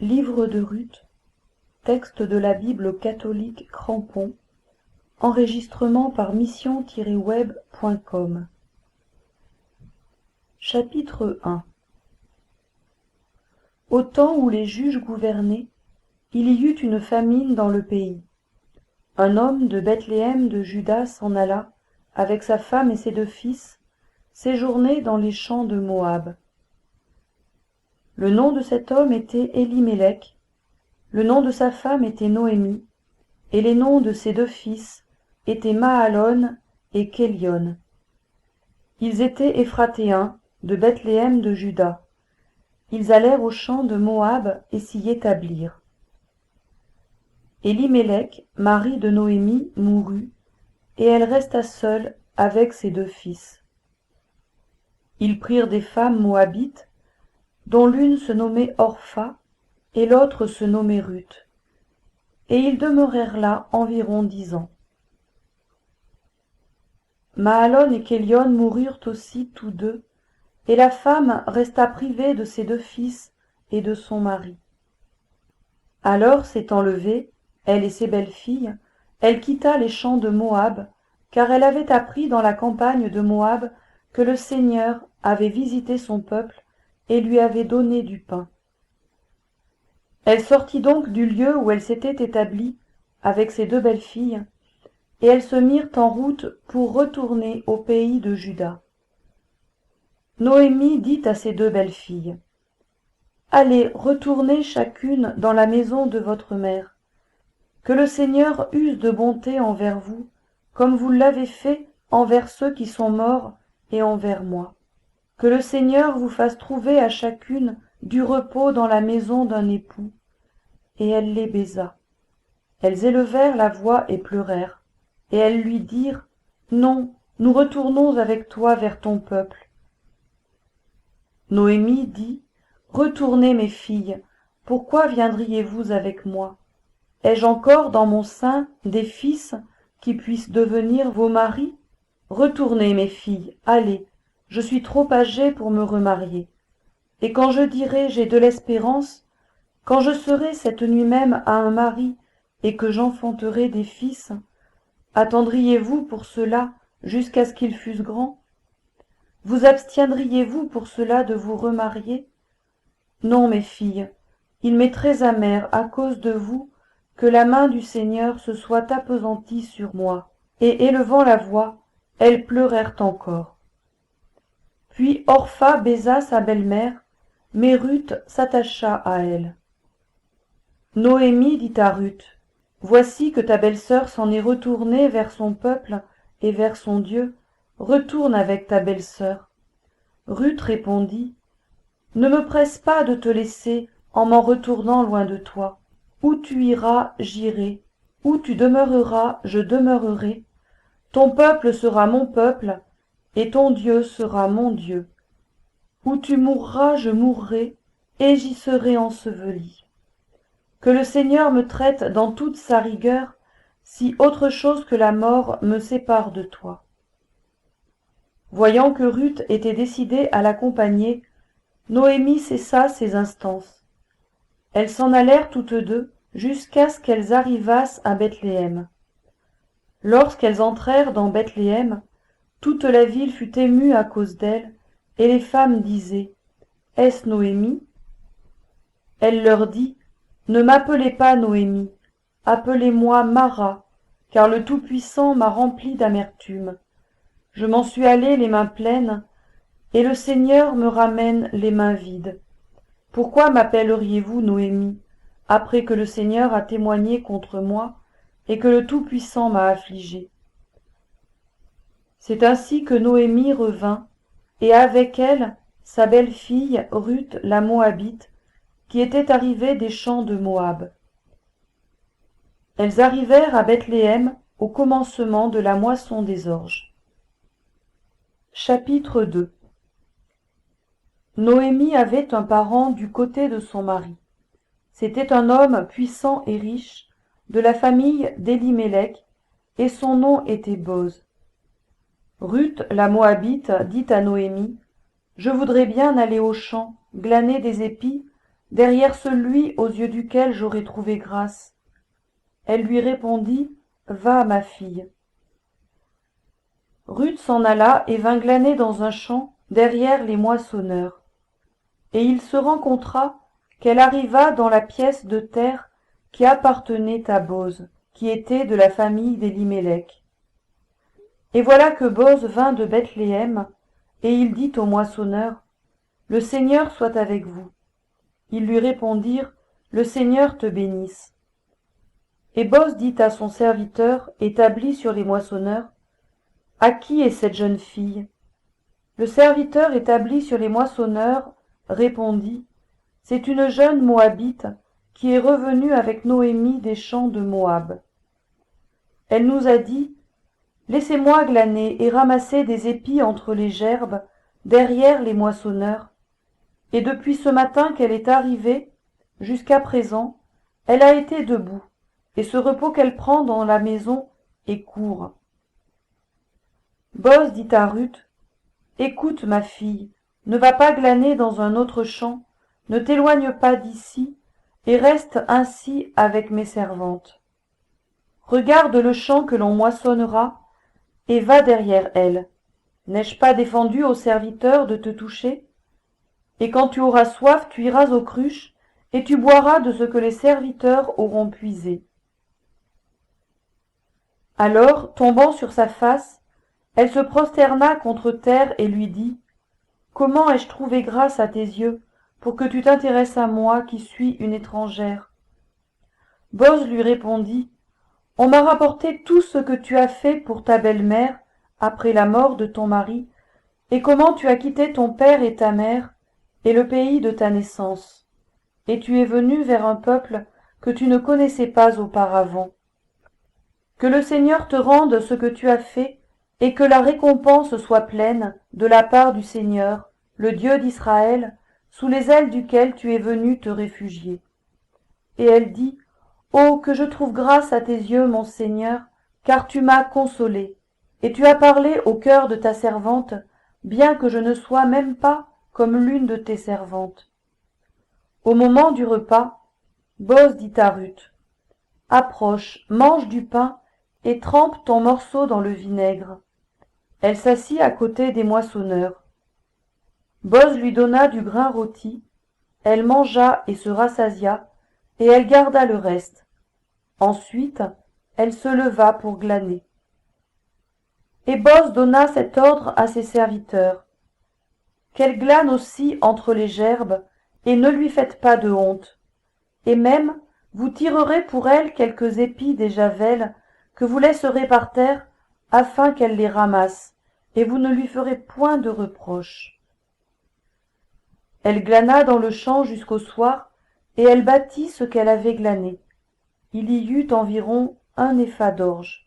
Livre de Ruth, texte de la Bible catholique Crampon, enregistrement par mission-web.com. Chapitre 1. Au temps où les juges gouvernaient, il y eut une famine dans le pays. Un homme de Bethléem de Juda s'en alla, avec sa femme et ses 2 fils, séjourner dans les champs de Moab. Le nom de cet homme était Élimélec, le nom de sa femme était Noémie, et les noms de ses 2 fils étaient Mahalon et Kélion. Ils étaient Éphratéens, de Bethléem de Juda. Ils allèrent aux champs de Moab et s'y établirent. Élimélec, mari de Noémie, mourut, et elle resta seule avec ses 2 fils. Ils prirent des femmes moabites, dont l'une se nommait Orpha et l'autre se nommait Ruth, et ils demeurèrent là environ 10 ans. Mahalon et Kélion moururent aussi tous 2, et la femme resta privée de ses 2 fils et de son mari. Alors, s'étant levée, elle et ses belles-filles, elle quitta les champs de Moab, car elle avait appris dans la campagne de Moab que le Seigneur avait visité son peuple et lui avait donné du pain. Elle sortit donc du lieu où elle s'était établie avec ses 2 belles-filles, et elles se mirent en route pour retourner au pays de Juda. Noémie dit à ses 2 belles-filles : « Allez, retournez chacune dans la maison de votre mère. Que le Seigneur use de bonté envers vous, comme vous l'avez fait envers ceux qui sont morts et envers moi. Que le Seigneur vous fasse trouver à chacune du repos dans la maison d'un époux. » Et elle les baisa. Elles élevèrent la voix et pleurèrent, et elles lui dirent : « Non, nous retournons avec toi vers ton peuple. » Noémie dit : « Retournez, mes filles, pourquoi viendriez-vous avec moi ? Ai-je encore dans mon sein des fils qui puissent devenir vos maris ? Retournez, mes filles, allez, je suis trop âgée pour me remarier. Et quand je dirai j'ai de l'espérance, quand je serai cette nuit même à un mari et que j'enfanterai des fils, attendriez-vous pour cela jusqu'à ce qu'ils fussent grands ? Vous abstiendriez-vous pour cela de vous remarier ? Non, mes filles, il m'est très amer à cause de vous que la main du Seigneur se soit appesantie sur moi. » Et élevant la voix, elles pleurèrent encore. Puis Orpha baisa sa belle-mère, mais Ruth s'attacha à elle. Noémie dit à Ruth : « Voici que ta belle-sœur s'en est retournée vers son peuple et vers son Dieu. Retourne avec ta belle-sœur. » Ruth répondit : « Ne me presse pas de te laisser en m'en retournant loin de toi. Où tu iras, j'irai. Où tu demeureras, je demeurerai. Ton peuple sera mon peuple, et ton Dieu sera mon Dieu. Où tu mourras, je mourrai, et j'y serai enseveli. Que le Seigneur me traite dans toute sa rigueur, si autre chose que la mort me sépare de toi. » Voyant que Ruth était décidée à l'accompagner, Noémie cessa ses instances. Elles s'en allèrent toutes 2 jusqu'à ce qu'elles arrivassent à Bethléem. Lorsqu'elles entrèrent dans Bethléem, toute la ville fut émue à cause d'elles, et les femmes disaient : « Est-ce Noémie ? » Elle leur dit : « Ne m'appelez pas Noémie, appelez-moi Mara, car le Tout-Puissant m'a remplie d'amertume. Je m'en suis allée les mains pleines, et le Seigneur me ramène les mains vides. Pourquoi m'appelleriez-vous Noémie, après que le Seigneur a témoigné contre moi, et que le Tout-Puissant m'a affligée ? » C'est ainsi que Noémie revint, et avec elle sa belle-fille Ruth la Moabite, qui était arrivée des champs de Moab. Elles arrivèrent à Bethléem au commencement de la moisson des orges. Chapitre 2. Noémie avait un parent du côté de son mari. C'était un homme puissant et riche, de la famille d'Élimélec, et son nom était Boz. Ruth la Moabite dit à Noémie : « Je voudrais bien aller aux champs, glaner des épis, derrière celui aux yeux duquel j'aurais trouvé grâce. Elle lui répondit, va, ma fille. Ruth s'en alla et vint glaner dans un champ derrière les moissonneurs. Et il se rencontra qu'elle arriva dans la pièce de terre qui appartenait à Boz, qui était de la famille d'Élimélec. Et voilà que Boz vint de Bethléem, et il dit aux moissonneurs, le Seigneur soit avec vous. Ils lui répondirent, le Seigneur te bénisse. Et Boz dit à son serviteur, établi sur les moissonneurs, à qui est cette jeune fille? Le serviteur établi sur les moissonneurs répondit, c'est une jeune Moabite qui est revenue avec Noémie des champs de Moab. Elle nous a dit, laissez-moi glaner et ramasser des épis entre les gerbes, derrière les moissonneurs. Et depuis ce matin qu'elle est arrivée, jusqu'à présent, elle a été debout, et ce repos qu'elle prend dans la maison est court. Boz dit à Ruth, écoute ma fille, ne va pas glaner dans un autre champ, ne t'éloigne pas d'ici, et reste ainsi avec mes servantes. Regarde le champ que l'on moissonnera, et va derrière elle. N'ai-je pas défendu aux serviteurs de te toucher? Et quand tu auras soif, tu iras aux cruches, et tu boiras de ce que les serviteurs auront puisé. Alors, tombant sur sa face, elle se prosterna contre terre et lui dit, comment ai-je trouvé grâce à tes yeux, pour que tu t'intéresses à moi qui suis une étrangère? Boz lui répondit, on m'a rapporté tout ce que tu as fait pour ta belle-mère après la mort de ton mari, et comment tu as quitté ton père et ta mère, et le pays de ta naissance, et tu es venu vers un peuple que tu ne connaissais pas auparavant. Que le Seigneur te rende ce que tu as fait, et que la récompense soit pleine de la part du Seigneur, le Dieu d'Israël, sous les ailes duquel tu es venu te réfugier. Et elle dit, ô que je trouve grâce à tes yeux, mon Seigneur, car tu m'as consolée, et tu as parlé au cœur de ta servante, bien que je ne sois même pas comme l'une de tes servantes. Au moment du repas, Boz dit à Ruth, approche, mange du pain, et trempe ton morceau dans le vinaigre. Elle s'assit à côté des moissonneurs. Boz lui donna du grain rôti, elle mangea et se rassasia, et elle garda le reste. Ensuite, elle se leva pour glaner. Et Boz donna cet ordre à ses serviteurs. Qu'elle glane aussi entre les gerbes, et ne lui faites pas de honte. Et même, vous tirerez pour elle quelques épis des javelles que vous laisserez par terre, afin qu'elle les ramasse, et vous ne lui ferez point de reproche. Elle glana dans le champ jusqu'au soir, et elle bâtit ce qu'elle avait glané. Il y eut environ 1 épha d'orge.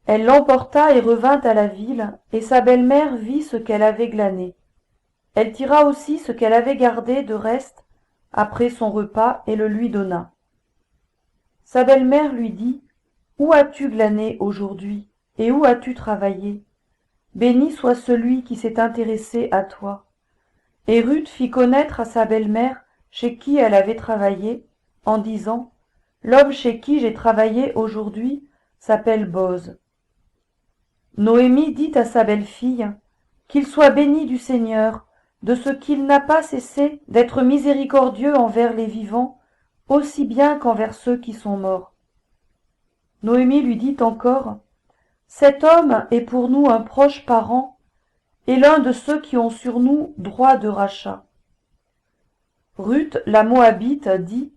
Elle l'emporta et revint à la ville, et sa belle-mère vit ce qu'elle avait glané. Elle tira aussi ce qu'elle avait gardé de reste après son repas et le lui donna. Sa belle-mère lui dit, où as-tu glané aujourd'hui, et où as-tu travaillé? Béni soit celui qui s'est intéressé à toi. Et Ruth fit connaître à sa belle-mère chez qui elle avait travaillé, en disant, l'homme chez qui j'ai travaillé aujourd'hui s'appelle Boz. Noémie dit à sa belle-fille, qu'il soit béni du Seigneur, de ce qu'il n'a pas cessé d'être miséricordieux envers les vivants, aussi bien qu'envers ceux qui sont morts. Noémie lui dit encore, cet homme est pour nous un proche parent, et l'un de ceux qui ont sur nous droit de rachat. Ruth, la Moabite, dit,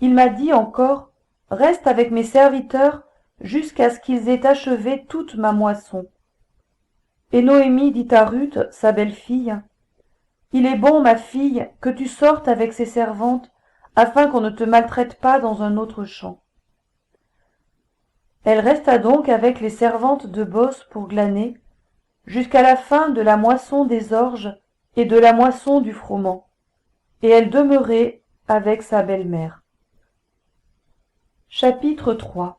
il m'a dit encore, reste avec mes serviteurs jusqu'à ce qu'ils aient achevé toute ma moisson. Et Noémie dit à Ruth, sa belle-fille, il est bon, ma fille, que tu sortes avec ses servantes, afin qu'on ne te maltraite pas dans un autre champ. Elle resta donc avec les servantes de Boz pour glaner, jusqu'à la fin de la moisson des orges et de la moisson du froment, et elle demeurait avec sa belle-mère. Chapitre 3.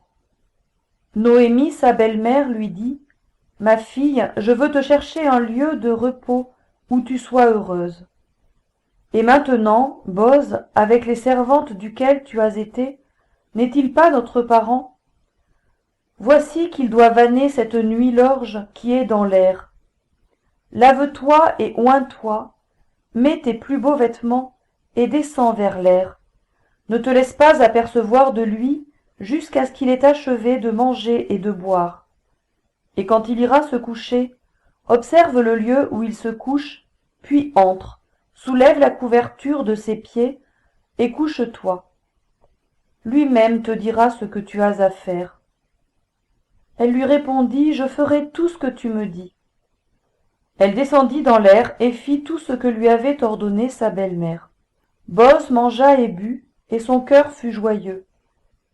Noémie, sa belle-mère, lui dit, « Ma fille, je veux te chercher un lieu de repos où tu sois heureuse. » Et maintenant, Boz, avec les servantes duquel tu as été, n'est-il pas notre parent? Voici qu'il doit vanner cette nuit l'orge qui est dans l'air. Lave-toi et oins-toi, mets tes plus beaux vêtements, et descends vers l'air. Ne te laisse pas apercevoir de lui jusqu'à ce qu'il ait achevé de manger et de boire. Et quand il ira se coucher, observe le lieu où il se couche, puis entre, soulève la couverture de ses pieds, et couche-toi. Lui-même te dira ce que tu as à faire. Elle lui répondit, je ferai tout ce que tu me dis. Elle descendit dans l'air et fit tout ce que lui avait ordonné sa belle-mère. Boz mangea et but, et son cœur fut joyeux.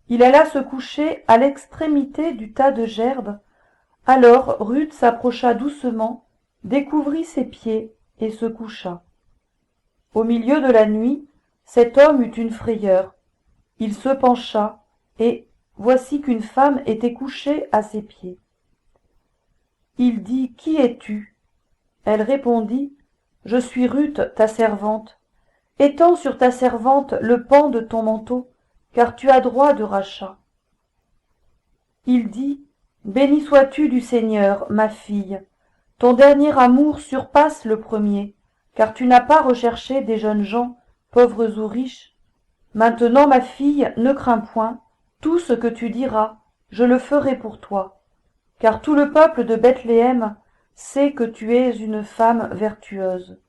Il alla se coucher à l'extrémité du tas de gerbes. Alors Ruth s'approcha doucement, découvrit ses pieds et se coucha. Au milieu de la nuit, cet homme eut une frayeur. Il se pencha, et voici qu'une femme était couchée à ses pieds. Il dit, qui es-tu? Elle répondit, je suis Ruth, ta servante. Étends sur ta servante le pan de ton manteau, car tu as droit de rachat. Il dit, béni sois-tu du Seigneur, ma fille. Ton dernier amour surpasse le premier, car tu n'as pas recherché des jeunes gens, pauvres ou riches. Maintenant, ma fille, ne crains point, tout ce que tu diras, je le ferai pour toi, car tout le peuple de Bethléem sait que tu es une femme vertueuse.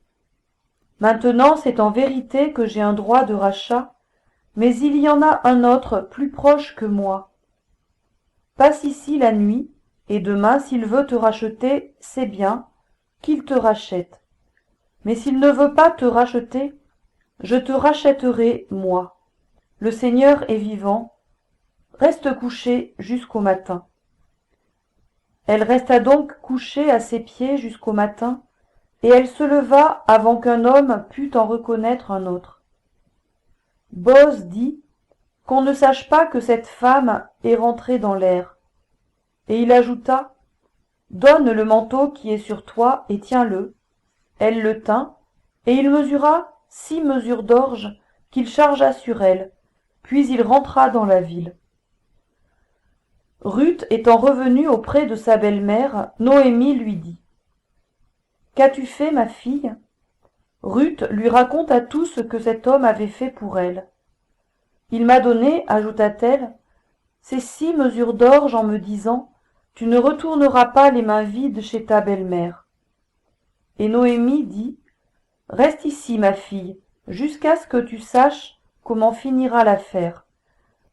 Maintenant, c'est en vérité que j'ai un droit de rachat, mais il y en a un autre plus proche que moi. Passe ici la nuit, et demain, s'il veut te racheter, c'est bien, qu'il te rachète. Mais s'il ne veut pas te racheter, je te rachèterai, moi. Le Seigneur est vivant, reste couché jusqu'au matin. Elle resta donc couchée à ses pieds jusqu'au matin, et elle se leva avant qu'un homme pût en reconnaître un autre. Boz dit, qu'on ne sache pas que cette femme est rentrée dans l'air. Et il ajouta, donne le manteau qui est sur toi et tiens-le. Elle le tint, et il mesura 6 mesures d'orge qu'il chargea sur elle, puis il rentra dans la ville. Ruth étant revenue auprès de sa belle-mère, Noémie lui dit, qu'as-tu fait, ma fille? Ruth lui raconta tout ce que cet homme avait fait pour elle. Il m'a donné, ajouta-t-elle, ces 6 mesures d'orge en me disant, tu ne retourneras pas les mains vides chez ta belle-mère. Et Noémie dit, reste ici, ma fille, jusqu'à ce que tu saches comment finira l'affaire,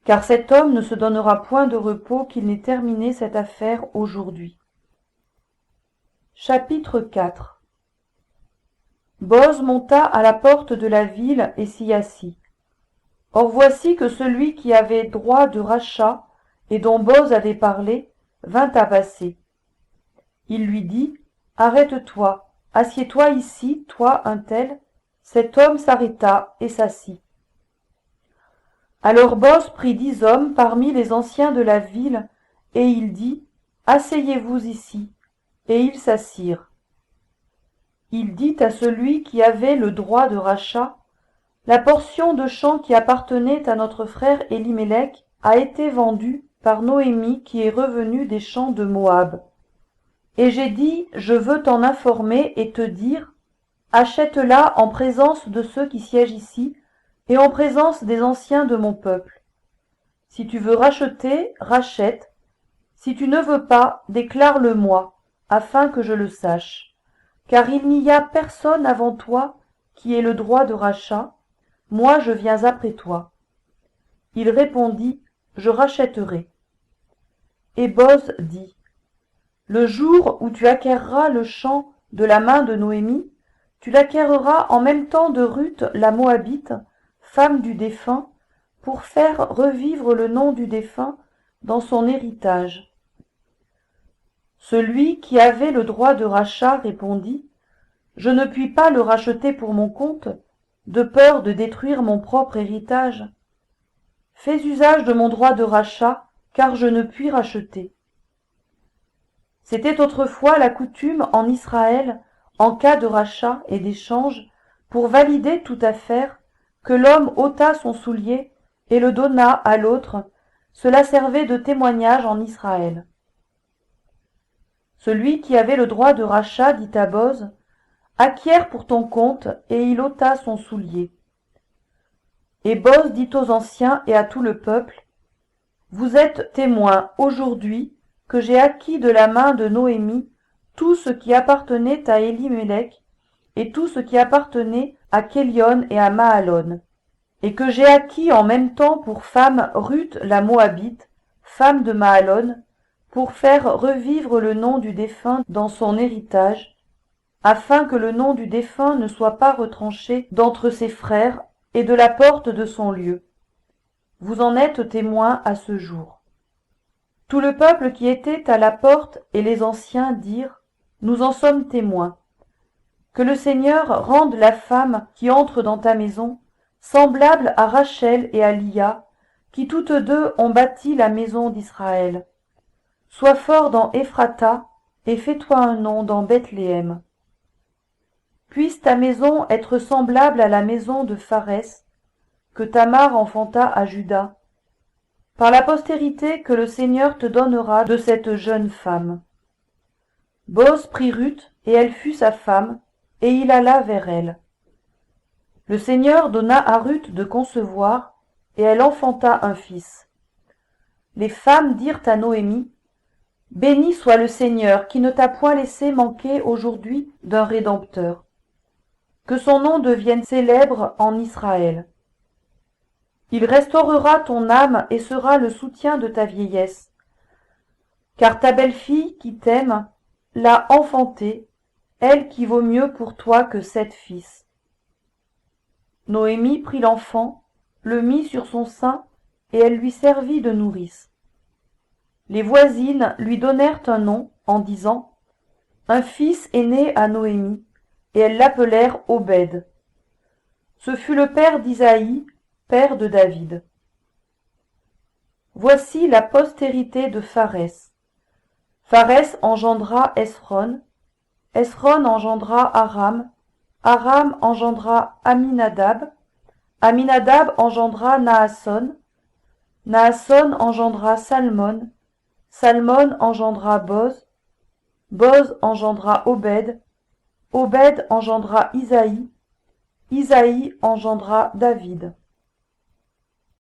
car cet homme ne se donnera point de repos qu'il n'ait terminé cette affaire aujourd'hui. Chapitre 4. Boz monta à la porte de la ville et s'y assit. Or voici que celui qui avait droit de rachat et dont Boz avait parlé vint à passer. Il lui dit, arrête-toi, assieds-toi ici, toi un tel. Cet homme s'arrêta et s'assit. Alors Boz prit 10 hommes parmi les anciens de la ville, et il dit, asseyez-vous ici. Et ils s'assirent. Il dit à celui qui avait le droit de rachat, la portion de champ qui appartenait à notre frère Élimélec a été vendue par Noémie qui est revenue des champs de Moab. Et j'ai dit, je veux t'en informer et te dire, achète-la en présence de ceux qui siègent ici et en présence des anciens de mon peuple. Si tu veux racheter, rachète. Si tu ne veux pas, déclare-le-moi, afin que je le sache. Car il n'y a personne avant toi qui ait le droit de rachat, moi je viens après toi. Il répondit, je rachèterai. Et Boz dit, le jour où tu acquerras le champ de la main de Noémie, tu l'acquerras en même temps de Ruth la Moabite, femme du défunt, pour faire revivre le nom du défunt dans son héritage. Celui qui avait le droit de rachat répondit, je ne puis pas le racheter pour mon compte, de peur de détruire mon propre héritage. Fais usage de mon droit de rachat, car je ne puis racheter. C'était autrefois la coutume en Israël, en cas de rachat et d'échange, pour valider toute affaire, que l'homme ôtât son soulier et le donnât à l'autre, cela servait de témoignage en Israël. Celui qui avait le droit de rachat dit à Boz, acquiert pour ton compte, et il ôta son soulier. Et Boz dit aux anciens et à tout le peuple, vous êtes témoins aujourd'hui que j'ai acquis de la main de Noémie tout ce qui appartenait à Élimélec et tout ce qui appartenait à Kélion et à Mahalon, et que j'ai acquis en même temps pour femme Ruth la Moabite, femme de Mahalon, pour faire revivre le nom du défunt dans son héritage, afin que le nom du défunt ne soit pas retranché d'entre ses frères et de la porte de son lieu. Vous en êtes témoins à ce jour. Tout le peuple qui était à la porte et les anciens dirent, nous en sommes témoins. Que le Seigneur rende la femme qui entre dans ta maison semblable à Rachel et à Lia, qui toutes deux ont bâti la maison d'Israël. Sois fort dans Ephrata et fais-toi un nom dans Bethléem. Puisse ta maison être semblable à la maison de Pharès, que Tamar enfanta à Juda, par la postérité que le Seigneur te donnera de cette jeune femme. Boz prit Ruth, et elle fut sa femme, et il alla vers elle. Le Seigneur donna à Ruth de concevoir, et elle enfanta un fils. Les femmes dirent à Noémie, béni soit le Seigneur qui ne t'a point laissé manquer aujourd'hui d'un Rédempteur. Que son nom devienne célèbre en Israël. Il restaurera ton âme et sera le soutien de ta vieillesse. Car ta belle-fille qui t'aime l'a enfantée, elle qui vaut mieux pour toi que 7 fils. Noémie prit l'enfant, le mit sur son sein, et elle lui servit de nourrice. Les voisines lui donnèrent un nom, en disant, un fils est né à Noémie, et elles l'appelèrent Obed. Ce fut le père d'Isaïe, père de David. Voici la postérité de Pharès. Pharès engendra Esron, Esron engendra Aram, Aram engendra Aminadab, Aminadab engendra Naasson, Naasson engendra Salmon, Salmon engendra Boz, Boz engendra Obed, Obed engendra Isaïe, Isaïe engendra David.